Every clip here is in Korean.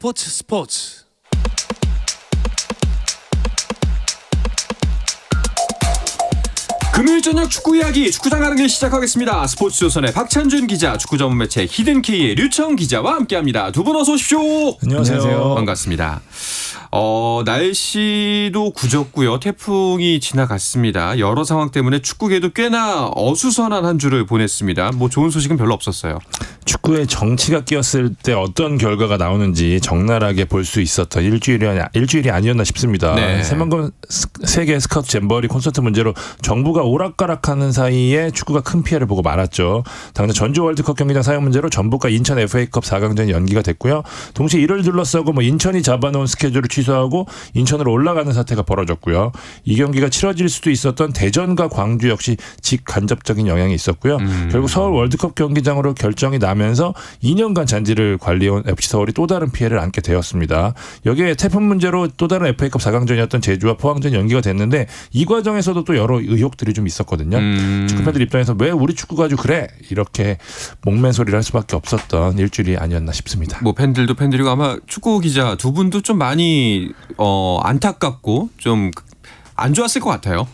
스포츠. 금요일 저녁 축구 이야기 축구장 가는 길 시작하겠습니다. 스포츠조선의 박찬준 기자, 축구 전문 매체 히든K의 류청 기자와 함께합니다. 두 분 어서 오십시오. 안녕하세요. 반갑습니다. 날씨도 굳었고요. 태풍이 지나갔습니다. 여러 상황 때문에 축구계도 꽤나 어수선한 한 주를 보냈습니다. 뭐 좋은 소식은 별로 없었어요. 축구에 정치가 끼었을 때 어떤 결과가 나오는지 적나라하게 볼 수 있었던 일주일이 아니었나 싶습니다. 네. 새만금 세계 스카우트 잼버리 콘서트 문제로 정부가 오락가락하는 사이에 축구가 큰 피해를 보고 말았죠. 당장 전주 월드컵 경기장 사용 문제로 전북과 인천 FA컵 4강전이 연기가 됐고요. 동시에 이를 둘러싸고 인천이 잡아놓은 스케줄을 취소하고 인천으로 올라가는 사태가 벌어졌고요. 이 경기가 치러질 수도 있었던 대전과 광주 역시 직간접적인 영향이 있었고요. 결국 서울 월드컵 경기장으로 결정이 나면서 2년간 잔디를 관리해온 FC서울이 또 다른 피해를 안게 되었습니다. 여기에 태풍 문제로 또 다른 FA컵 4강전이었던 제주와 포항전이 연기가 됐는데 이 과정에서도 또 여러 의혹들이 좀 있었거든요. 축구팬들 입장에서 왜 우리 축구 가지고 그래? 이렇게 목맨소리를 할 수밖에 없었던 일주일이 아니었나 싶습니다. 뭐 팬들도 팬들이고 아마 축구 기자 두 분도 좀 많이 안타깝고 좀 안 좋았을 것 같아요.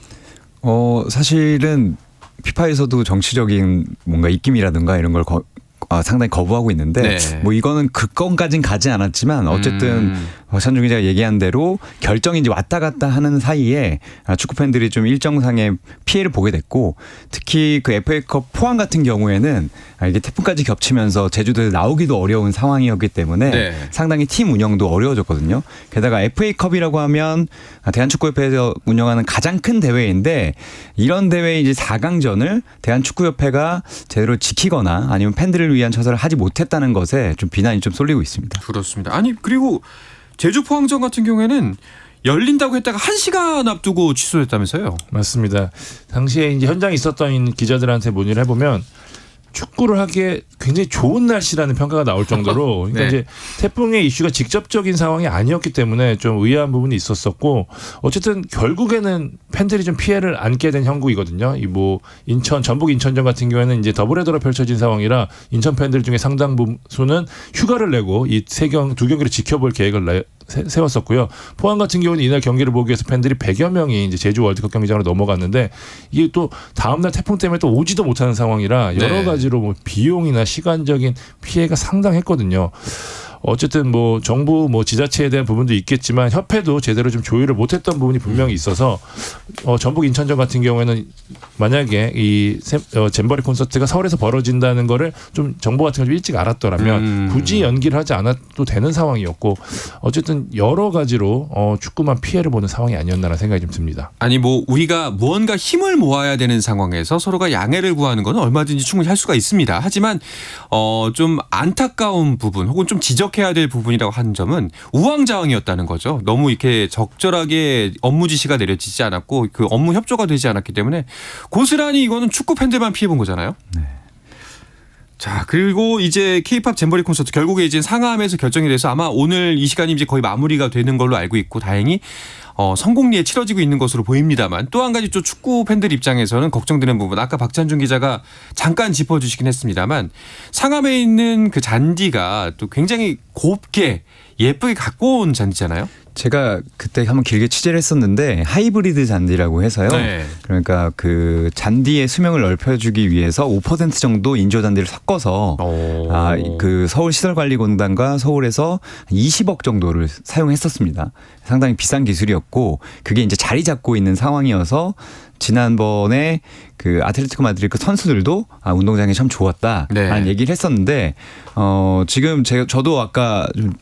사실은 피파에서도 정치적인 뭔가 입김이라든가 이런 걸 상당히 거부하고 있는데 네. 뭐 이거는 그 건까지는 가지 않았지만 어쨌든 찬중 기자가 얘기한 대로 결정이 이제 왔다 갔다 하는 사이에 축구 팬들이 좀 일정상의 피해를 보게 됐고, 특히 그 FA컵 포항 같은 경우에는 이게 태풍까지 겹치면서 제주도에 나오기도 어려운 상황이었기 때문에 네. 상당히 팀 운영도 어려워졌거든요. 게다가 FA컵이라고 하면 대한축구협회에서 운영하는 가장 큰 대회인데, 이런 대회 이제 4강전을 대한축구협회가 제대로 지키거나 아니면 팬들을 위한 처사를 하지 못했다는 것에 좀 비난이 좀 쏠리고 있습니다. 그렇습니다. 아니 그리고 제주 포항전 같은 경우에는 열린다고 했다가 1시간 앞두고 취소됐다면서요? 맞습니다. 당시에 이제 현장에 있었던 기자들한테 문의를 해보면 축구를 하기에 굉장히 좋은 날씨라는 평가가 나올 정도로 그러니까 네. 이제 태풍의 이슈가 직접적인 상황이 아니었기 때문에 좀 의아한 부분이 있었었고, 어쨌든 결국에는 팬들이 좀 피해를 안게 된 형국이거든요. 이 전북 인천전 같은 경우에는 이제 더블헤더로 펼쳐진 상황이라 인천 팬들 중에 상당 부수는 휴가를 내고 이 두 경기를 지켜볼 계획을 세웠었고요. 포항 같은 경우는 이날 경기를 보기 위해서 팬들이 100여 명이 이제 제주 월드컵 경기장으로 넘어갔는데, 이게 또 다음날 태풍 때문에 또 오지도 못하는 상황이라 여러 네. 가지로 비용이나 시간적인 피해가 상당했거든요. 어쨌든 정부 지자체에 대한 부분도 있겠지만 협회도 제대로 좀 조율을 못했던 부분이 분명히 있어서 전북 인천전 같은 경우에는 만약에 이 잼버리 콘서트가 서울에서 벌어진다는 거를 좀 정부 같은 걸 좀 일찍 알았더라면 굳이 연기를 하지 않아도 되는 상황이었고, 어쨌든 여러 가지로 축구만 피해를 보는 상황이 아니었나라는 생각이 좀 듭니다. 아니 우리가 무언가 힘을 모아야 되는 상황에서 서로가 양해를 구하는 건 얼마든지 충분히 할 수가 있습니다. 하지만 좀 안타까운 부분 혹은 좀 지적해야 될 부분이라고 하는 점은 우왕좌왕이었다는 거죠. 너무 이렇게 적절하게 업무 지시가 내려지지 않았고 그 업무 협조가 되지 않았기 때문에 고스란히 이거는 축구 팬들만 피해본 거잖아요. 네. 자, 그리고 이제 K-팝 잼버리 콘서트 결국에 이제 상암에서 결정이 돼서 아마 오늘 이 시간이 이제 거의 마무리가 되는 걸로 알고 있고, 다행히 성공리에 치러지고 있는 것으로 보입니다만, 또 한 가지 또 축구 팬들 입장에서는 걱정되는 부분, 아까 박찬준 기자가 잠깐 짚어주시긴 했습니다만, 상암에 있는 그 잔디가 또 굉장히 곱게 예쁘게 갖고 온 잔디잖아요. 제가 그때 한번 길게 취재를 했었는데 하이브리드 잔디라고 해서요. 네. 그러니까 그 잔디의 수명을 넓혀주기 위해서 5% 정도 인조 잔디를 섞어서 그 서울시설관리공단과 서울에서 20억 정도를 사용했었습니다. 상당히 비싼 기술이었고, 그게 이제 자리 잡고 있는 상황이어서 지난번에 그 아틀레티코 마드리드 선수들도 운동장이 참 좋았다라는 얘기를 했었는데, 지금 저도 아까 좀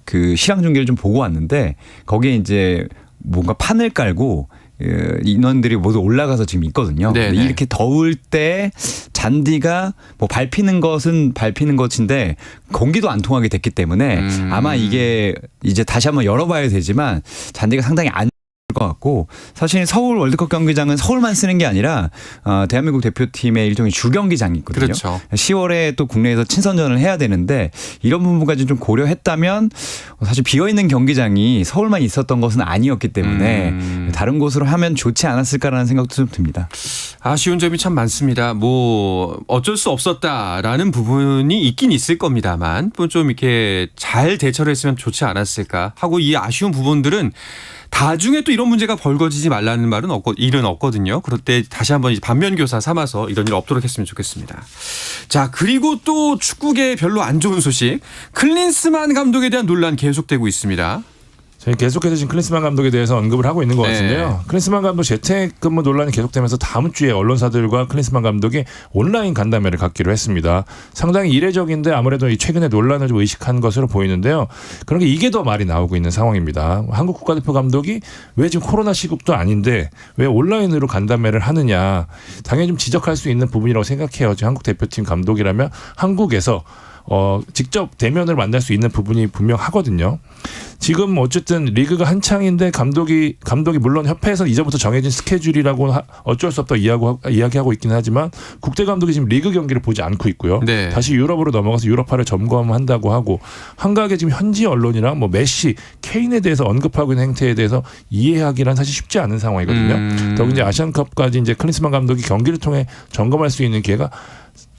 그 실황 중계를 좀 보고 왔는데, 거기에 이제 뭔가 판을 깔고 인원들이 모두 올라가서 지금 있거든요. 근데 이렇게 더울 때 잔디가 밟히는 것은 밟히는 것인데 공기도 안 통하게 됐기 때문에 아마 이게 이제 다시 한번 열어봐야 되지만 잔디가 상당히 안 것 같고, 사실 서울 월드컵 경기장은 서울만 쓰는 게 아니라 대한민국 대표팀의 일종의 주경기장이 있거든요. 그렇죠. 10월에 또 국내에서 친선전을 해야 되는데 이런 부분까지 좀 고려했다면 사실 비어있는 경기장이 서울만 있었던 것은 아니었기 때문에 다른 곳으로 하면 좋지 않았을까라는 생각도 좀 듭니다. 아쉬운 점이 참 많습니다. 뭐 어쩔 수 없었다라는 부분이 있긴 있을 겁니다만 좀 이렇게 잘 대처를 했으면 좋지 않았을까 하고 이 아쉬운 부분들은 나중에 또 이런 문제가 벌거지지 말라는 말은 일은 없거든요. 그럴 때 다시 한번 이제 반면교사 삼아서 이런 일 없도록 했으면 좋겠습니다. 자, 그리고 또 축구계 별로 안 좋은 소식. 클린스만 감독에 대한 논란 계속되고 있습니다. 저희 계속해서 지금 클린스만 감독에 대해서 언급을 하고 있는 것 같은데요. 클린스만 감독 재택근무 논란이 계속되면서 다음 주에 언론사들과 클린스만 감독이 온라인 간담회를 갖기로 했습니다. 상당히 이례적인데 아무래도 이 최근에 논란을 좀 의식한 것으로 보이는데요. 그런 게 이게 더 말이 나오고 있는 상황입니다. 한국 국가대표 감독이 왜 지금 코로나 시국도 아닌데 왜 온라인으로 간담회를 하느냐. 당연히 좀 지적할 수 있는 부분이라고 생각해요. 지금 한국 대표팀 감독이라면 한국에서 직접 대면을 만날 수 있는 부분이 분명하거든요. 지금 어쨌든 리그가 한창인데 감독이 물론 협회에서 이전부터 정해진 스케줄이라고 어쩔 수 없다 이야기하고 있긴 하지만 국대 감독이 지금 리그 경기를 보지 않고 있고요. 네. 다시 유럽으로 넘어가서 유럽파를 점검한다고 하고 한각의 지금 현지 언론이랑 뭐 메시, 케인에 대해서 언급하고 있는 행태에 대해서 이해하기란 사실 쉽지 않은 상황이거든요. 더군다나 이제 아시안컵까지 이제 클린스만 감독이 경기를 통해 점검할 수 있는 기회가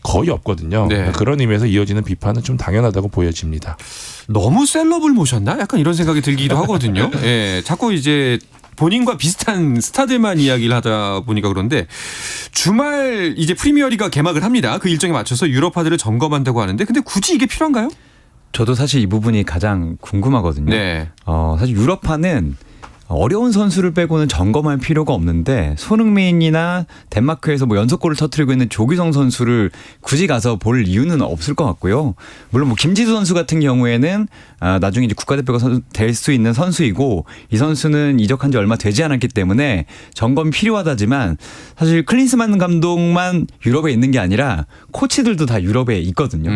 거의 없거든요. 네. 그런 의미에서 이어지는 비판은 좀 당연하다고 보여집니다. 너무 셀럽을 모셨나? 약간 이런 생각이 들기도 하거든요. 예, 자꾸 이제 본인과 비슷한 스타들만 이야기를 하다 보니까 그런데 주말 이제 프리미어리가 개막을 합니다. 그 일정에 맞춰서 유럽파들을 점검한다고 하는데 근데 굳이 이게 필요한가요? 저도 사실 이 부분이 가장 궁금하거든요. 네. 사실 유럽파는 어려운 선수를 빼고는 점검할 필요가 없는데 손흥민이나 덴마크에서 뭐 연속골을 터뜨리고 있는 조규성 선수를 굳이 가서 볼 이유는 없을 것 같고요. 물론 뭐 김지수 선수 같은 경우에는 나중에 이제 국가대표가 될 수 있는 선수이고 이 선수는 이적한 지 얼마 되지 않았기 때문에 점검이 필요하다지만 사실 클린스만 감독만 유럽에 있는 게 아니라 코치들도 다 유럽에 있거든요.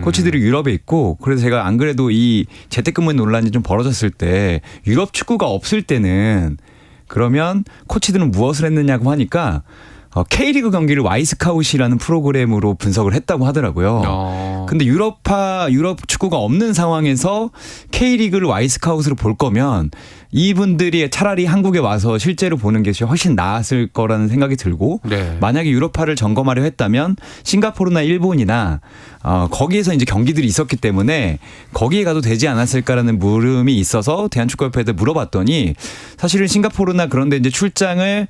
코치들이 유럽에 있고 그래서 제가 안 그래도 이 재택근무 논란이 좀 벌어졌을 때 유럽 축구가 없을 때는 그러면 코치들은 무엇을 했느냐고 하니까 K리그 경기를 Y스카웃이라는 프로그램으로 분석을 했다고 하더라고요. 근데 유럽 축구가 없는 상황에서 K리그를 Y스카웃으로 볼 거면 이분들이 차라리 한국에 와서 실제로 보는 게 훨씬 나았을 거라는 생각이 들고 네. 만약에 유럽파를 점검하려 했다면 싱가포르나 일본이나 거기에서 이제 경기들이 있었기 때문에 거기에 가도 되지 않았을까라는 물음이 있어서 대한축구협회에 물어봤더니 사실은 싱가포르나 그런 데 이제 출장을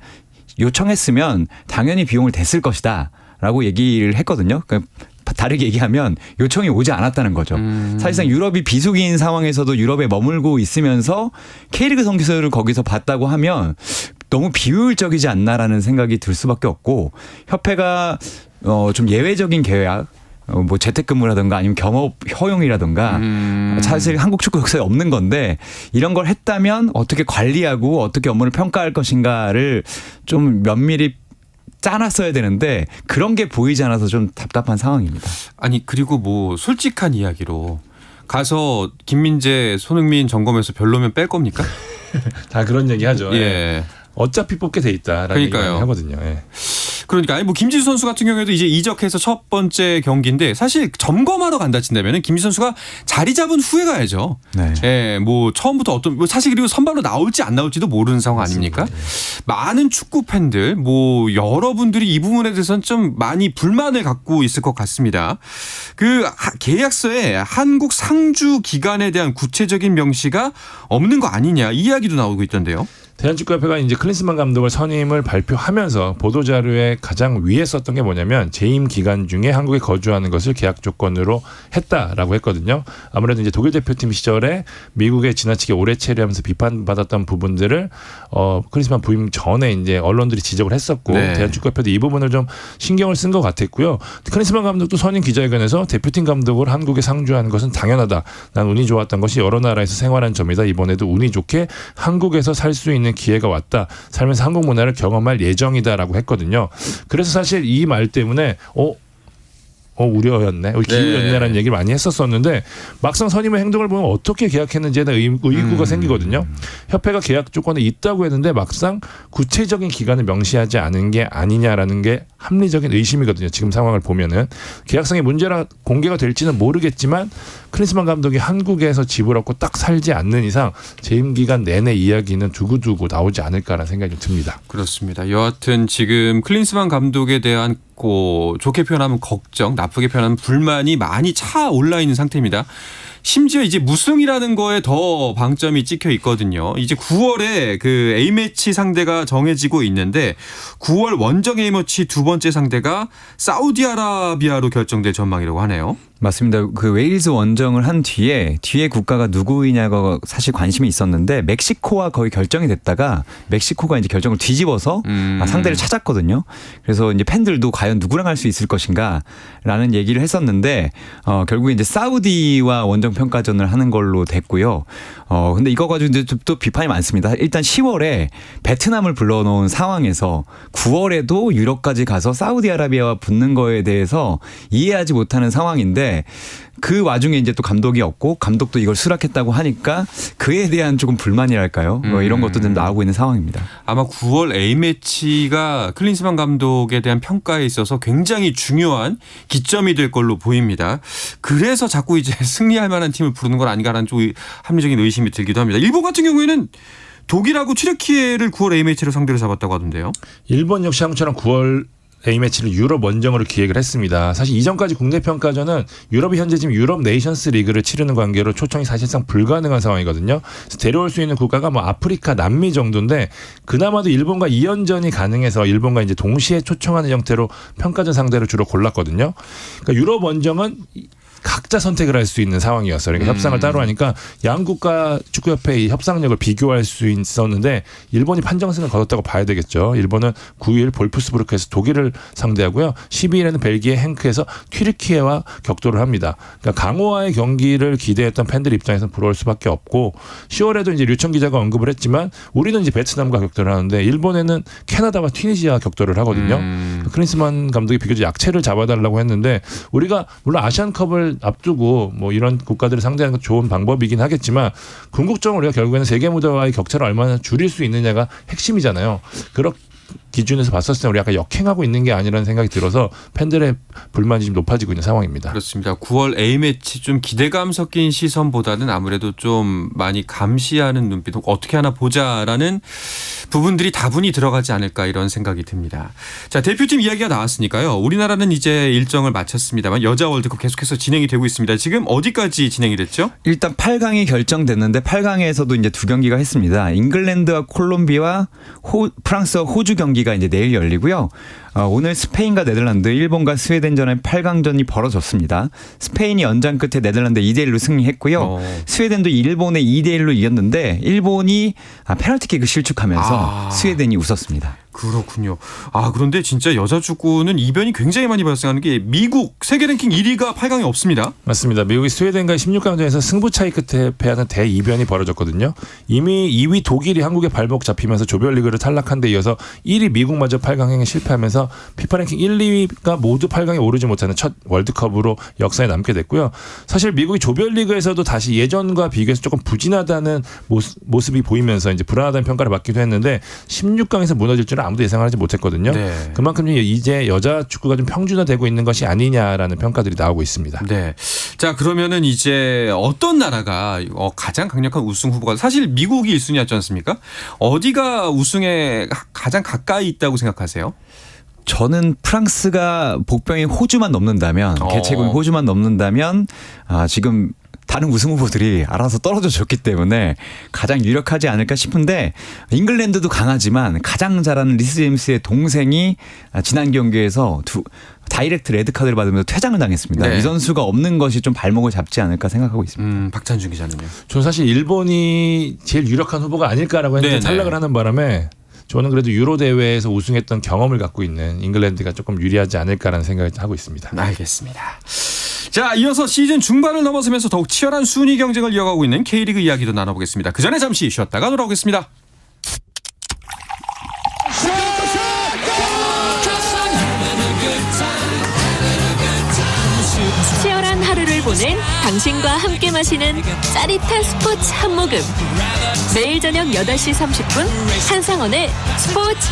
요청했으면 당연히 비용을 댔을 것이다 라고 얘기를 했거든요. 그러니까 다르게 얘기하면 요청이 오지 않았다는 거죠. 사실상 유럽이 비수기인 상황에서도 유럽에 머물고 있으면서 K리그 선수를 거기서 봤다고 하면 너무 비효율적이지 않나라는 생각이 들 수밖에 없고 협회가 좀 예외적인 계약 뭐 재택근무라든가 아니면 경업 허용이라든가 사실 한국 축구 역사에 없는 건데 이런 걸 했다면 어떻게 관리하고 어떻게 업무를 평가할 것인가를 좀 면밀히 짜놨어야 되는데 그런 게 보이지 않아서 좀 답답한 상황입니다. 아니 그리고 뭐 솔직한 이야기로 가서 김민재, 손흥민 점검해서 별로면 뺄 겁니까? 다 그런 얘기 하죠. 예. 어차피 뽑게 돼 있다라는 얘기 하거든요. 예. 그러니까 아니 뭐 김지수 선수 같은 경우에도 이제 이적해서 첫 번째 경기인데 사실 점검하러 간다 친다면은 김지수 선수가 자리 잡은 후에 가야죠. 네. 예, 뭐 처음부터 뭐 사실 그리고 선발로 나올지 안 나올지도 모르는 상황 아닙니까? 많은 축구 팬들 뭐 여러분들이 이 부분에 대해서는 좀 많이 불만을 갖고 있을 것 같습니다. 그 계약서에 한국 상주 기간에 대한 구체적인 명시가 없는 거 아니냐 이 이야기도 나오고 있던데요. 대한축구협회가 이제 클린스만 감독을 선임을 발표하면서 보도자료에 가장 위에 썼던 게 뭐냐면 재임 기간 중에 한국에 거주하는 것을 계약 조건으로 했다라고 했거든요. 아무래도 이제 독일 대표팀 시절에 미국에 지나치게 오래 체류하면서 비판받았던 부분들을 클린스만 부임 전에 이제 언론들이 지적을 했었고 네. 대한축구협회도 이 부분을 좀 신경을 쓴 것 같았고요. 클린스만 감독도 선임 기자회견에서 대표팀 감독을 한국에 상주하는 것은 당연하다. 난 운이 좋았던 것이 여러 나라에서 생활한 점이다. 이번에도 운이 좋게 한국에서 살 수 있는 기회가 왔다. 살면서 한국 문화를 경험할 예정이다라고 했거든요. 그래서 사실 이 말 때문에 우려였네, 기우였네라는 얘기를 많이 했었었는데 막상 선임의 행동을 보면 어떻게 계약했는지에 대한 의구가 생기거든요. 협회가 계약 조건에 있다고 했는데 막상 구체적인 기간을 명시하지 않은 게 아니냐라는 게 합리적인 의심이거든요. 지금 상황을 보면은 계약상의 문제라 공개가 될지는 모르겠지만 클린스만 감독이 한국에서 집을 얻고 딱 살지 않는 이상 재임 기간 내내 이야기는 두고두고 나오지 않을까라는 생각이 좀 듭니다. 그렇습니다. 여하튼 지금 클린스만 감독에 대한 좋게 표현하면 걱정, 나쁘게 표현하면 불만이 많이 차올라 있는 상태입니다. 심지어 이제 무승이라는 거에 더 방점이 찍혀 있거든요. 이제 9월에 그 A매치 상대가 정해지고 있는데 9월 원정 A매치 두 번째 상대가 사우디아라비아로 결정될 전망이라고 하네요. 맞습니다. 그 웨일즈 원정을 한 뒤에 국가가 누구이냐가 사실 관심이 있었는데 멕시코와 거의 결정이 됐다가 멕시코가 이제 결정을 뒤집어서 상대를 찾았거든요. 그래서 이제 팬들도 과연 누구랑 할 수 있을 것인가라는 얘기를 했었는데 결국에 이제 사우디와 원정 평가전을 하는 걸로 됐고요. 근데 이거 가지고 이제 또 비판이 많습니다. 일단 10월에 베트남을 불러놓은 상황에서 9월에도 유럽까지 가서 사우디아라비아와 붙는 거에 대해서 이해하지 못하는 상황인데 그 와중에 이제 또 감독이 없고 감독도 이걸 수락했다고 하니까 그에 대한 조금 불만이랄까요? 이런 것도 좀 나오고 있는 상황입니다. 아마 9월 A매치가 클린스만 감독에 대한 평가에 있어서 굉장히 중요한 기점이 될 걸로 보입니다. 그래서 자꾸 이제 승리할 만한 팀을 부르는 건 아닌가라는 좀 합리적인 의심이 들기도 합니다. 일본 같은 경우에는 독일하고 튀르키예를 9월 A매치로 상대로 잡았다고 하던데요. 일본 역시 한국처럼 9월 A매치를 유럽 원정으로 기획을 했습니다. 사실 이전까지 국내 평가전은 유럽이 현재 지금 유럽 네이션스 리그를 치르는 관계로 초청이 사실상 불가능한 상황이거든요. 그래서 데려올 수 있는 국가가 뭐 아프리카, 남미 정도인데 그나마도 일본과 2연전이 가능해서 일본과 이제 동시에 초청하는 형태로 평가전 상대로 주로 골랐거든요. 그러니까 유럽 원정은 각자 선택을 할 수 있는 상황이었어요. 그러니까 협상을 따로 하니까 양국가 축구협회의 협상력을 비교할 수 있었는데 일본이 판정승을 거뒀다고 봐야 되겠죠. 일본은 9일 볼프스부르크에서 독일을 상대하고요. 12일에는 벨기에 행크에서 튀르키예와 격돌을 합니다. 그러니까 강호와의 경기를 기대했던 팬들 입장에서는 부러울 수밖에 없고 10월에도 이제 류청 기자가 언급을 했지만 우리는 이제 베트남과 격돌을 하는데 일본에는 캐나다와 튀니지아 격돌을 하거든요. 클린스만 감독이 비교적 약체를 잡아달라고 했는데 우리가 물론 아시안컵을 앞두고 뭐 이런 국가들을 상대하는 건 좋은 방법이긴 하겠지만 궁극적으로 우리가 결국에는 세계 무대와의 격차를 얼마나 줄일 수 있느냐가 핵심이잖아요. 그런 기준에서 봤었을 때 우리 약간 역행하고 있는 게 아니라는 생각이 들어서 팬들의 불만이 좀 높아지고 있는 상황입니다. 그렇습니다. 9월 A매치 좀 기대감 섞인 시선보다는 아무래도 좀 많이 감시하는 눈빛, 어떻게 하나 보자라는 부분들이 다분히 들어가지 않을까 이런 생각이 듭니다. 자, 대표팀 이야기가 나왔으니까요. 우리나라는 이제 일정을 마쳤습니다만 여자 월드컵 계속해서 진행이 되고 있습니다. 지금 어디까지 진행이 됐죠? 일단 8강이 결정됐는데 8강에서도 이제 두 경기가 했습니다. 잉글랜드와 콜롬비아와 프랑스와 호주 경기가 이제 내일 열리고요. 오늘 스페인과 네덜란드, 일본과 스웨덴전의 8강전이 벌어졌습니다. 스페인이 연장 끝에 네덜란드 2대1로 승리했고요. 스웨덴도 일본에 2대1로 이겼는데 일본이 페널티킥을 실축하면서 스웨덴이 웃었습니다. 그렇군요. 그런데 진짜 여자 축구는 이변이 굉장히 많이 발생하는 게 미국 세계 랭킹 1위가 8강에 없습니다. 맞습니다. 미국이 스웨덴과 16강전에서 승부 차이 끝에 패하는 대이변이 벌어졌거든요. 이미 2위 독일이 한국에 발목 잡히면서 조별리그를 탈락한 데 이어서 1위 미국마저 8강행에 실패하면서 피파 랭킹 1, 2위가 모두 8강에 오르지 못하는 첫 월드컵으로 역사에 남게 됐고요. 사실 미국이 조별리그에서도 다시 예전과 비교해서 조금 부진하다는 모습이 보이면서 이제 불안하다는 평가를 받기도 했는데 16강에서 무너질 줄은 아무도 예상하지 못했거든요. 네. 그만큼 이제 여자 축구가 좀 평준화되고 있는 것이 아니냐라는 평가들이 나오고 있습니다. 네. 자, 그러면은 이제 어떤 나라가 가장 강력한 우승 후보가 사실 미국이 1순위였지 않습니까? 어디가 우승에 가장 가까이 있다고 생각하세요? 저는 프랑스가 복병이 호주만 넘는다면 개최국이 호주만 넘는다면 지금 다른 우승 후보들이 알아서 떨어져 줬기 때문에 가장 유력하지 않을까 싶은데 잉글랜드도 강하지만 가장 잘하는 리스 제임스의 동생이 지난 경기에서 다이렉트 레드카드를 받으면서 퇴장을 당했습니다. 네. 이 선수가 없는 것이 좀 발목을 잡지 않을까 생각하고 있습니다. 박찬준 기자는요? 저는 사실 일본이 제일 유력한 후보가 아닐까라고 했는데 탈락을 하는 바람에 저는 그래도 유로 대회에서 우승했던 경험을 갖고 있는 잉글랜드가 조금 유리하지 않을까라는 생각을 하고 있습니다. 알겠습니다. 자, 이어서 시즌 중반을 넘어서면서 더욱 치열한 순위 경쟁을 이어가고 있는 K리그 이야기도 나눠보겠습니다. 그 전에 잠시 쉬었다가 돌아오겠습니다. 당신과 함께 마시는 짜릿한 스포츠 한 모금. 매일 저녁 8시 30분 한상원의 스포츠.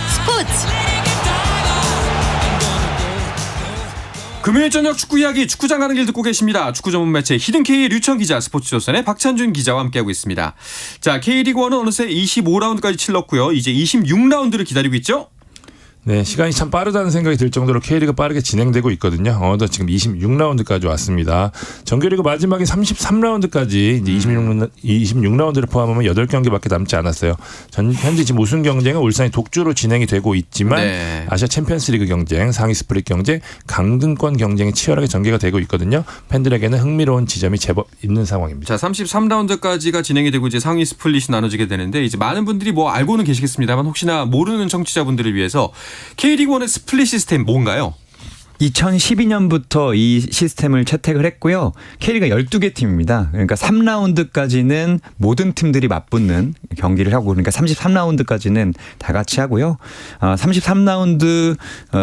금요일 저녁 축구 이야기 축구장 가는 길 듣고 계십니다. 축구 전문 매체 히든K 류청 기자, 스포츠조선의 박찬준 기자와 함께하고 있습니다. 자, K리그1은 어느새 25라운드까지 치렀고요. 이제 26라운드를 기다리고 있죠? 네, 시간이 참 빠르다는 생각이 들 정도로 K리그 빠르게 진행되고 있거든요. 어느덧 지금 26라운드까지 왔습니다. 정규리그 마지막인 33라운드까지 이제 26라운드를 포함하면 8경기밖에 남지 않았어요. 현재 지금 우승 경쟁은 울산이 독주로 진행이 되고 있지만 네. 아시아 챔피언스리그 경쟁, 상위 스플릿 경쟁, 강등권 경쟁이 치열하게 전개가 되고 있거든요. 팬들에게는 흥미로운 지점이 제법 있는 상황입니다. 자, 33라운드까지가 진행이 되고 이제 상위 스플릿이 나눠지게 되는데 이제 많은 분들이 뭐 알고는 계시겠습니다만 혹시나 모르는 청취자분들을 위해서 K리그1의 스플릿 시스템 뭔가요? 2012년부터 이 시스템을 채택을 했고요. K리그가 12개 팀입니다. 그러니까 3라운드까지는 모든 팀들이 맞붙는 경기를 하고, 그러니까 33라운드까지는 다 같이 하고요. 33라운드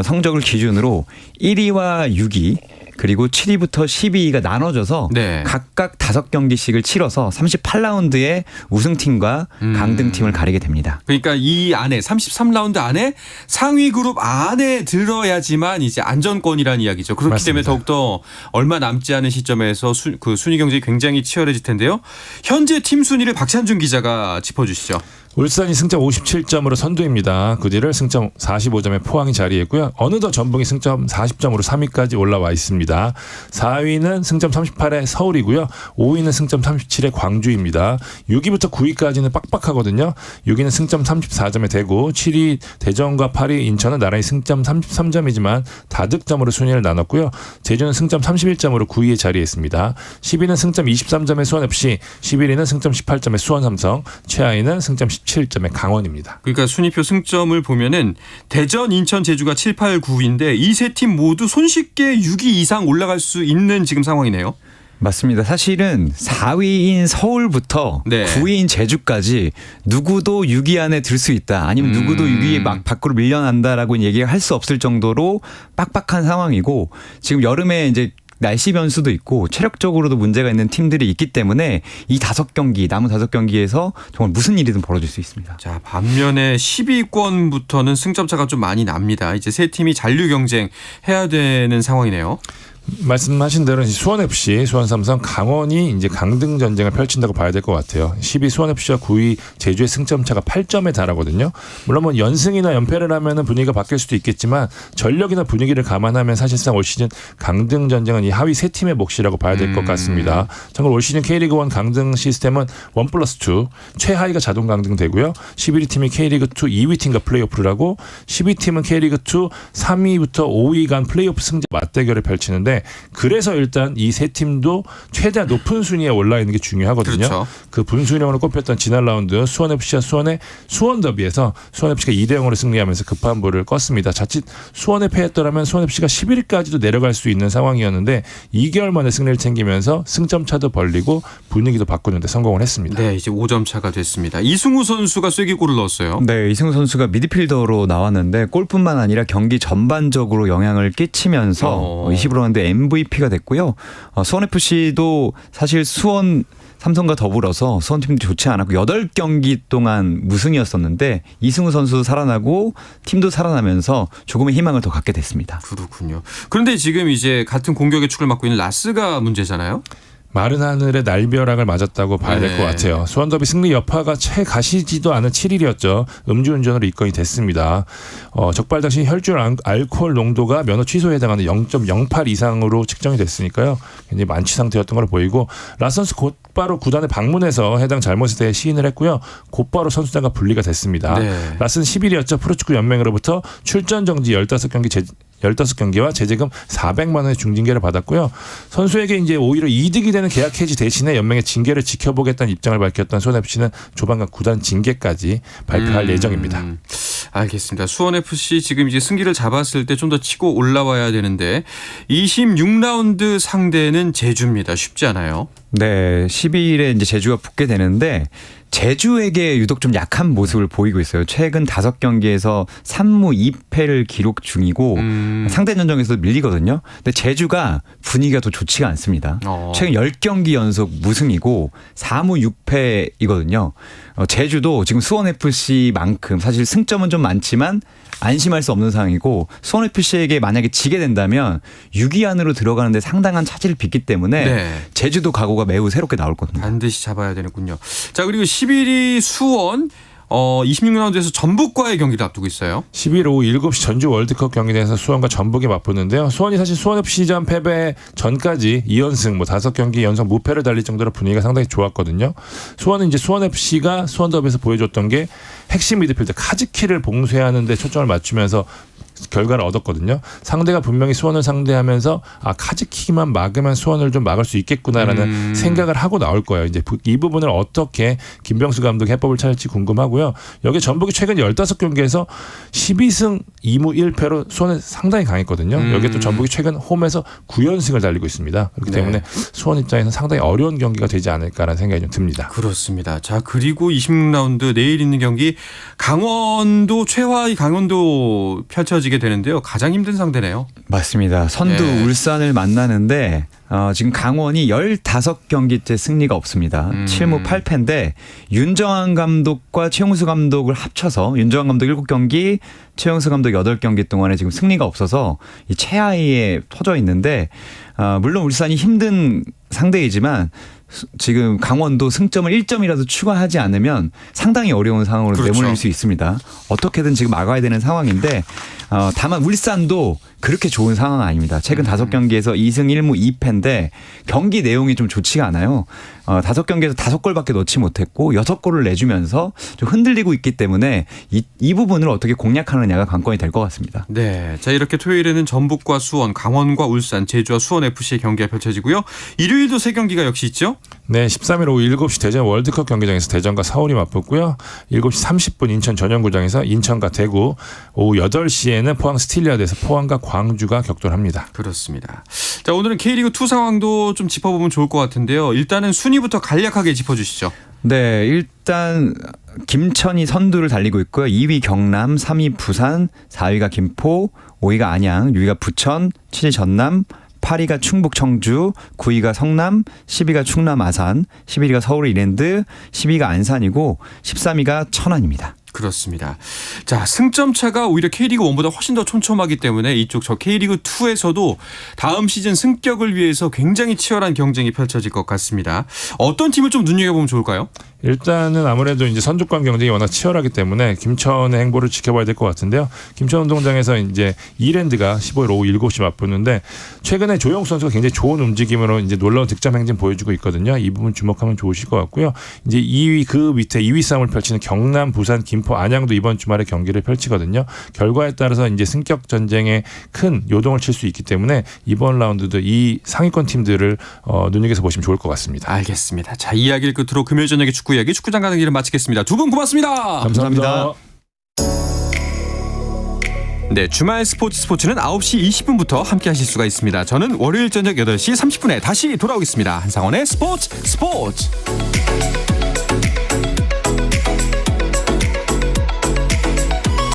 성적을 기준으로 1위와 6위 그리고 7위부터 12위가 나눠져서 네. 각각 5경기씩을 치러서 38라운드에 우승팀과 강등팀을 가리게 됩니다. 그러니까 이 안에 33라운드 안에 상위 그룹 안에 들어야지만 이제 안전권이라는 이야기죠. 그렇기 맞습니다. 때문에 더욱더 얼마 남지 않은 시점에서 그 순위 경쟁이 굉장히 치열해질 텐데요. 현재 팀 순위를 박찬준 기자가 짚어주시죠. 울산이 승점 57점으로 선두입니다. 그 뒤를 승점 45점에 포항이 자리했고요. 어느덧 전북이 승점 40점으로 3위까지 올라와 있습니다. 4위는 승점 38에 서울이고요. 5위는 승점 37에 광주입니다. 6위부터 9위까지는 빡빡하거든요. 6위는 승점 34점에 대구, 7위 대전과 8위 인천은 나란히 승점 33점이지만 다득점으로 순위를 나눴고요. 제주는 승점 31점으로 9위에 자리했습니다. 10위는 승점 23점의 수원FC, 11위는 승점 18점의 수원삼성, 최하위는 승점 17점의 강원입니다. 그러니까 순위표 승점을 보면은 대전, 인천, 제주가 7, 8, 9위인데 이 세 팀 모두 손쉽게 6위 이상 올라갈 수 있는 지금 상황이네요. 맞습니다. 사실은 4위인 서울부터 네. 9위인 제주까지 누구도 6위 안에 들 수 있다. 아니면 누구도 6위에 막 밖으로 밀려난다라고 얘기할 수 없을 정도로 빡빡한 상황이고, 지금 여름에 이제 날씨 변수도 있고 체력적으로도 문제가 있는 팀들이 있기 때문에 이 남은 5경기에서 정말 무슨 일이든 벌어질 수 있습니다. 자, 반면에 10위권부터는 승점 차가 좀 많이 납니다. 이제 세 팀이 잔류 경쟁 해야 되는 상황이네요. 말씀하신 대로 수원FC, 수원삼성, 강원이 이제 강등 전쟁을 펼친다고 봐야 될 것 같아요. 10위 수원FC와 9위 제주의 승점 차가 8점에 달하거든요. 물론 뭐 연승이나 연패를 하면은 분위기가 바뀔 수도 있겠지만 전력이나 분위기를 감안하면 사실상 올 시즌 강등 전쟁은 이 하위 세 팀의 몫이라고 봐야 될 것 같습니다. 참고로 올 시즌 K리그1 강등 시스템은 1+2, 최하위가 자동 강등되고요. 11위 팀이 K리그2 2위 팀과 플레이오프를 하고 10위 팀은 K리그2 3위부터 5위 간 플레이오프 승자 맞대결을 펼치는데, 그래서 일단 이 세 팀도 최대한 높은 순위에 올라 있는 게 중요하거든요. 그렇죠. 그 분수령으로 꼽혔던 지난 라운드 수원FC와 수원의 수원 더비에서 수원FC가 2대0으로 승리하면서 급한 불을 껐습니다. 자칫 수원에 패했더라면 수원FC가 11위까지도 내려갈 수 있는 상황이었는데 2개월 만에 승리를 챙기면서 승점 차도 벌리고 분위기도 바꾸는 데 성공을 했습니다. 네, 이제 5점 차가 됐습니다. 이승우 선수가 쐐기골을 넣었어요. 네, 이승우 선수가 미드필더로 나왔는데 골뿐만 아니라 경기 전반적으로 영향을 끼치면서 20라운드 MVP가 됐고요. 수원FC도 사실 삼성과 더불어서 수원팀도 좋지 않았고 8경기 동안 무승이었었는데 이승우 선수 살아나고 팀도 살아나면서 조금의 희망을 더 갖게 됐습니다. 그렇군요. 그런데 지금 이제 같은 공격의 축을 맡고 있는 라스가 문제잖아요. 마른 하늘에 날벼락을 맞았다고 봐야 될 것 같아요. 수원더비 승리 여파가 채 가시지도 않은 7일이었죠. 음주운전으로 입건이 됐습니다. 적발 당시 혈중 알코올 농도가 면허 취소에 해당하는 0.08 이상으로 측정이 됐으니까요. 굉장히 만취 상태였던 걸로 보이고, 라 선수 곧바로 구단에 방문해서 해당 잘못에 대해 시인을 했고요. 곧바로 선수단과 분리가 됐습니다. 네. 라스는 10일이었죠. 프로축구 연맹으로부터 출전 정지 15경기와 제재금 400만 원의 중징계를 받았고요. 선수에게 이제 오히려 이득이 되는 계약 해지 대신에 연맹의 징계를 지켜보겠다는 입장을 밝혔던 수원FC는 조만간 구단 징계까지 발표할 예정입니다. 알겠습니다. 수원FC 지금 이제 승기를 잡았을 때 좀 더 치고 올라와야 되는데 26라운드 상대는 제주입니다. 쉽지 않아요. 네, 12일에 이제 제주가 붙게 되는데 제주에게 유독 좀 약한 모습을 보이고 있어요. 최근 5경기에서 3무 2패를 기록 중이고 상대 전적에서도 밀리거든요. 근데 제주가 분위기가 더 좋지가 않습니다. 최근 10경기 연속 무승이고 4무 6패이거든요. 제주도 지금 수원FC만큼 사실 승점은 좀 많지만 안심할 수 없는 상황이고 수원FC에게 만약에 지게 된다면 6위 안으로 들어가는데 상당한 차질을 빚기 때문에 네. 제주도 각오가 매우 새롭게 나올 겁니다. 반드시 잡아야 되는군요. 자, 그리고 11위 수원 26라운드에서 전북과의 경기를 앞두고 있어요. 11일 오후 7시 전주 월드컵 경기장에서 수원과 전북이 맞붙는데요. 수원이 사실 수원FC전 패배 전까지 2연승 5경기 연속 무패를 달릴 정도로 분위기가 상당히 좋았거든요. 수원은 이제 수원FC가 수원더비에서 보여줬던 게 핵심 미드필더 카즈키를 봉쇄하는 데 초점을 맞추면서 결과를 얻었거든요. 상대가 분명히 수원을 상대하면서 카즈키만 막으면 수원을 좀 막을 수 있겠구나라는 생각을 하고 나올 거예요. 이제 이 부분을 어떻게 김병수 감독이 해법을 찾을지 궁금하고요. 여기 전북이 최근 15경기에서 12승 2무 1패로 수원에 상당히 강했거든요. 여기 또 전북이 최근 홈에서 9연승을 달리고 있습니다. 그렇기 때문에 수원 입장에서는 상당히 어려운 경기가 되지 않을까라는 생각이 좀 듭니다. 그렇습니다. 자, 그리고 26라운드 내일 있는 경기 강원도 최하위 강원도 펼쳐지게 되는데요. 가장 힘든 상대네요. 맞습니다. 선두 네. 울산을 만나는데 지금 강원이 15경기째 승리가 없습니다. 7무 8패인데 윤정환 감독과 최용수 감독을 합쳐서 윤정환 감독 7경기, 최용수 감독 8경기 동안에 지금 승리가 없어서 이 최하위에 터져 있는데 물론 울산이 힘든 상대이지만 지금 강원도 승점을 1점이라도 추가하지 않으면 상당히 어려운 상황으로 그렇죠. 내몰릴 수 있습니다. 어떻게든 지금 막아야 되는 상황인데 다만 울산도 그렇게 좋은 상황은 아닙니다. 최근 5경기에서 2승 1무 2패인데 경기 내용이 좀 좋지가 않아요. 5경기에서 5골밖에 넣지 못했고 6골을 내주면서 좀 흔들리고 있기 때문에 이 부분을 어떻게 공략하느냐가 관건이 될 것 같습니다. 네. 자, 이렇게 토요일에는 전북과 수원, 강원과 울산, 제주와 수원FC의 경기가 펼쳐지고요. 일요일도 3경기가 역시 있죠? 네, 13일 오후 7시 대전 월드컵 경기장에서 대전과 서울이 맞붙고요. 7시 30분 인천 전용구장에서 인천과 대구, 오후 8시에는 포항 스틸리아드에서 포항과 광주가 격돌합니다. 그렇습니다. 자, 오늘은 K리그2 상황도 좀 짚어보면 좋을 것 같은데요. 일단은 순위부터 간략하게 짚어주시죠. 네, 일단 김천이 선두를 달리고 있고요. 2위 경남, 3위 부산, 4위가 김포, 5위가 안양, 6위가 부천, 7위 전남, 8위가 충북 청주, 9위가 성남, 10위가 충남 아산, 11위가 서울 이랜드, 12위가 안산이고 13위가 천안입니다. 그렇습니다. 자, 승점 차가 오히려 K리그 1보다 훨씬 더 촘촘하기 때문에 이쪽 저 K리그 2에서도 다음 시즌 승격을 위해서 굉장히 치열한 경쟁이 펼쳐질 것 같습니다. 어떤 팀을 좀 눈여겨보면 좋을까요? 일단은 아무래도 이제 선두권 경쟁이 워낙 치열하기 때문에 김천의 행보를 지켜봐야 될 것 같은데요. 김천 운동장에서 이제 이랜드가 15일 오후 7시 맞붙는데 최근에 조영수 선수가 굉장히 좋은 움직임으로 이제 놀라운 득점 행진 보여주고 있거든요. 이 부분 주목하면 좋으실 것 같고요. 이제 2위 그 밑에 2위 싸움을 펼치는 경남, 부산, 김포, 안양도 이번 주말에 경기를 펼치거든요. 결과에 따라서 이제 승격 전쟁에 큰 요동을 칠 수 있기 때문에 이번 라운드도 이 상위권 팀들을 눈여겨서 보시면 좋을 것 같습니다. 알겠습니다. 자, 이 이야기를 끝으로 금요일 저녁에 축구 이야기 축구장 가는 길을 마치겠습니다. 두 분 고맙습니다. 감사합니다. 네, 주말 스포츠는 9시 20분부터 함께 하실 수가 있습니다. 저는 월요일 저녁 8시 30분에 다시 돌아오겠습니다. 한상원의 스포츠.